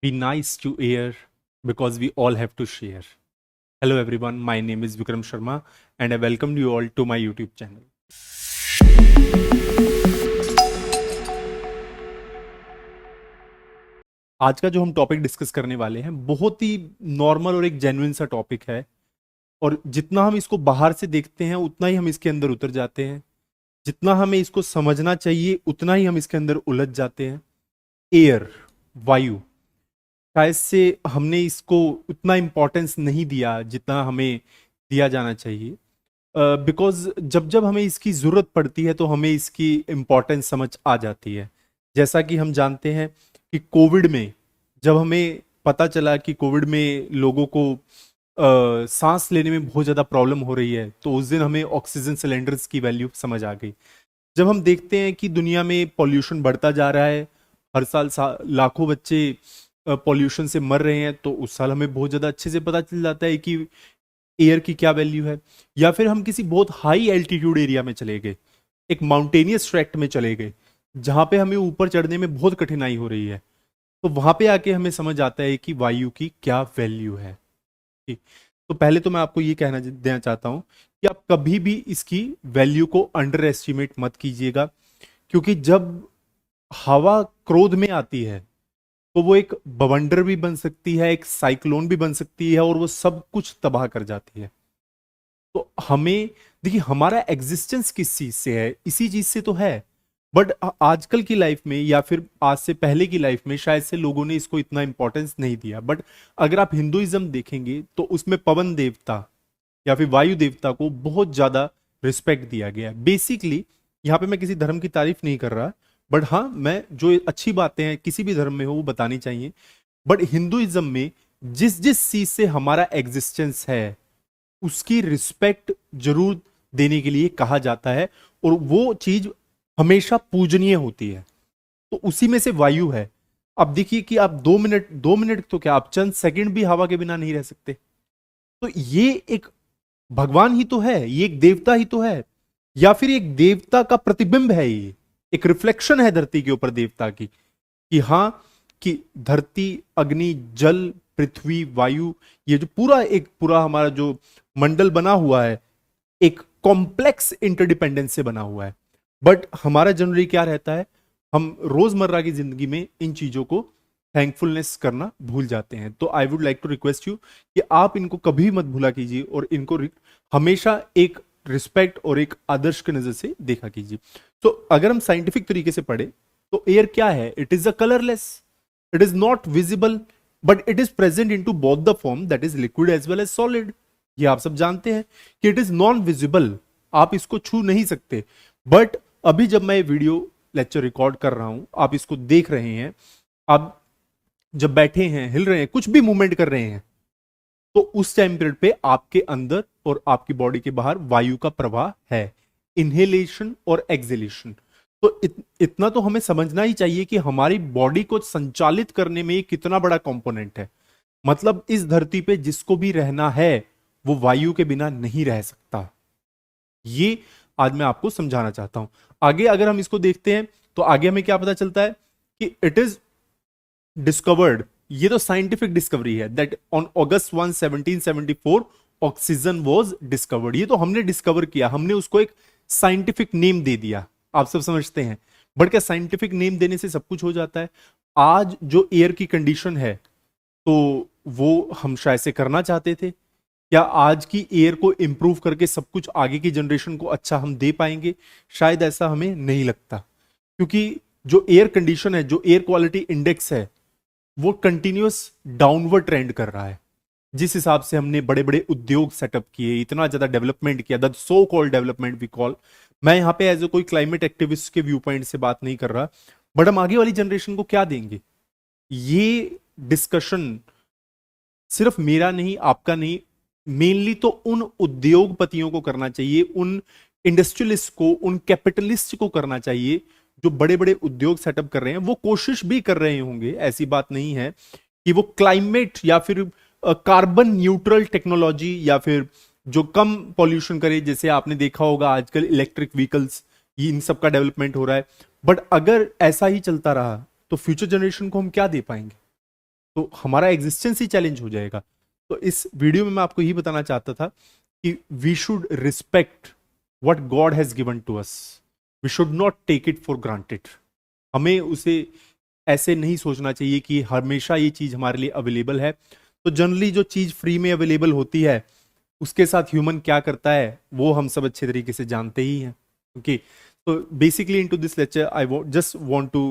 Be nice to air because we all have to share. Hello everyone, my name is Vikram Sharma and I welcome you all to my YouTube channel. आज का जो हम topic discuss करने वाले हैं बहुत ही normal और एक जेन्युइन सा टॉपिक है। और जितना हम इसको बाहर से देखते हैं उतना ही हम इसके अंदर उतर जाते हैं। जितना हमें इसको समझना चाहिए उतना ही हम इसके अंदर उलझ जाते हैं। एयर, वायु, शायद से हमने इसको उतना इम्पोर्टेंस नहीं दिया जितना हमें दिया जाना चाहिए। बिकॉज जब जब हमें इसकी ज़रूरत पड़ती है तो हमें इसकी इम्पोर्टेंस समझ आ जाती है। जैसा कि हम जानते हैं कि कोविड में जब हमें पता चला कि कोविड में लोगों को सांस लेने में बहुत ज़्यादा प्रॉब्लम हो रही है तो उस दिन हमें ऑक्सीजन सिलेंडर्स की वैल्यू समझ आ गई। जब हम देखते हैं कि दुनिया में पॉल्यूशन बढ़ता जा रहा है, हर साल लाखों बच्चे पॉल्यूशन से मर रहे हैं, तो उस साल हमें बहुत ज़्यादा अच्छे से पता चल जाता है कि एयर की क्या वैल्यू है। या फिर हम किसी बहुत हाई एल्टीट्यूड एरिया में चले गए, एक माउंटेनियस ट्रैक्ट में चले गए जहाँ पे हमें ऊपर चढ़ने में बहुत कठिनाई हो रही है, तो वहाँ पे आके हमें समझ आता है कि वायु की क्या वैल्यू है। ठीक। तो पहले तो मैं आपको ये कहना देना चाहता हूँ कि आप कभी भी इसकी वैल्यू को अंडर एस्टिमेट मत कीजिएगा, क्योंकि जब हवा क्रोध में आती है तो वो एक बवंडर भी बन सकती है, एक साइक्लोन भी बन सकती है और वो सब कुछ तबाह कर जाती है। तो हमें देखिए, हमारा एग्जिस्टेंस किस चीज से है, इसी चीज से तो है। बट आजकल की लाइफ में या फिर आज से पहले की लाइफ में शायद से लोगों ने इसको इतना इंपॉर्टेंस नहीं दिया। बट अगर आप हिंदुइज्म देखेंगे तो उसमें पवन देवता या फिर वायु देवता को बहुत ज्यादा रिस्पेक्ट दिया गया है। बेसिकली यहाँ पे मैं किसी धर्म की तारीफ नहीं कर रहा, बट हाँ, मैं जो अच्छी बातें हैं किसी भी धर्म में हो वो बतानी चाहिए। बट हिंदुइज्म में जिस जिस चीज से हमारा एग्जिस्टेंस है उसकी रिस्पेक्ट जरूर देने के लिए कहा जाता है, और वो चीज हमेशा पूजनीय होती है। तो उसी में से वायु है। अब देखिए कि आप 2 मिनट तो क्या, आप चंद सेकंड भी हवा के बिना नहीं रह सकते। तो ये एक भगवान ही तो है, ये एक देवता ही तो है, या फिर एक देवता का प्रतिबिंब है। ये एक रिफ्लेक्शन है धरती के ऊपर देवता की, कि हाँ, कि धरती, अग्नि, जल, पृथ्वी, वायु, ये जो पूरा हमारा जो मंडल बना हुआ है एक कॉम्प्लेक्स इंटरडिपेंडेंस से बना हुआ है। बट हमारा जनरली क्या रहता है, हम रोजमर्रा की जिंदगी में इन चीजों को थैंकफुलनेस करना भूल जाते हैं। तो I would like to request you कि आप इनको कभी मत भूला कीजिए और इनको हमेशा एक रिस्पेक्ट और एक आदर्श की नजर से देखा कीजिए। तो अगर हम साइंटिफिक तरीके से पढ़े तो एयर क्या है, it is a colourless, it is not visible, but it is present in to both the form, that is liquid as well as solid. ये आप सब जानते हैं कि इट इज नॉन विजिबल, आप इसको छू नहीं सकते। बट अभी जब मैं वीडियो लेक्चर रिकॉर्ड कर रहा हूं, आप इसको देख रहे हैं, आप जब बैठे हैं, हिल रहे हैं, कुछ भी मूवमेंट कर रहे हैं, तो उस टाइम पीरियड पे आपके अंदर और आपकी बॉडी के बाहर वायु का प्रवाह है, इनहेलेशन और एक्सहेलेशन। तो इतना तो हमें समझना ही चाहिए कि हमारी बॉडी को संचालित करने में ये कितना बड़ा कंपोनेंट है। मतलब इस धरती पे जिसको भी रहना है वो वायु के बिना नहीं रह सकता। ये आज मैं आपको समझाना चाहता हूं। आगे अगर हम इसको देखते हैं तो आगे हमें क्या पता चलता है कि इट इज डिस्कवर्ड, ये तो साइंटिफिक डिस्कवरी है, that on August 1, 1774 oxygen was discovered. ये तो हमने डिस्कवर किया, हमने उसको एक साइंटिफिक नेम दे दिया, आप सब समझते हैं। बट क्या साइंटिफिक नेम देने से सब कुछ हो जाता है? आज जो एयर की कंडीशन है तो वो हम शायद से करना चाहते थे। क्या आज की एयर को इंप्रूव करके सब कुछ आगे की जनरेशन को अच्छा हम दे पाएंगे? शायद ऐसा हमें नहीं लगता, क्योंकि जो एयर कंडीशन है, जो एयर क्वालिटी इंडेक्स है, वो कंटिन्यूअस डाउनवर्ड ट्रेंड कर रहा है। जिस हिसाब से हमने बड़े बड़े उद्योग सेटअप किए, इतना ज्यादा डेवलपमेंट किया, that so called development we call. मैं यहां पे एज ए कोई क्लाइमेट एक्टिविस्ट के व्यू पॉइंट से बात नहीं कर रहा, बट हम आगे वाली जनरेशन को क्या देंगे? ये डिस्कशन सिर्फ मेरा नहीं, आपका नहीं, मेनली तो उन उद्योगपतियों को करना चाहिए, उन इंडस्ट्रियलिस्ट को, उन कैपिटलिस्ट को करना चाहिए जो बड़े बड़े उद्योग सेटअप कर रहे हैं। वो कोशिश भी कर रहे होंगे, ऐसी बात नहीं है कि वो क्लाइमेट या फिर कार्बन न्यूट्रल टेक्नोलॉजी या फिर जो कम पॉल्यूशन करे, जैसे आपने देखा होगा आजकल इलेक्ट्रिक व्हीकल्स, इन सब का डेवलपमेंट हो रहा है। बट अगर ऐसा ही चलता रहा तो फ्यूचर जनरेशन को हम क्या दे पाएंगे? तो हमारा एग्जिस्टेंस ही चैलेंज हो जाएगा। तो इस वीडियो में मैं आपको यही बताना चाहता था कि we should respect what God has given to us, we should not take it for granted. हमें उसे ऐसे नहीं सोचना चाहिए कि हमेशा ये चीज हमारे लिए अवेलेबल है। तो जनरली जो चीज फ्री में अवेलेबल होती है उसके साथ ह्यूमन क्या करता है वो हम सब अच्छे तरीके से जानते ही हैं। Okay, so basically into this lecture just want to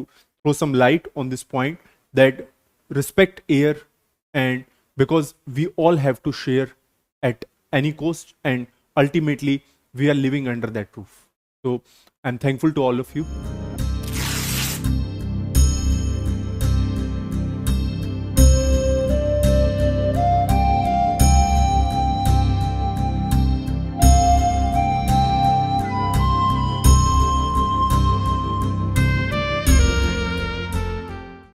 throw some light on this point that respect air, and because we all have to share at any cost, and ultimately we are living under that roof. So I'm thankful to all of you.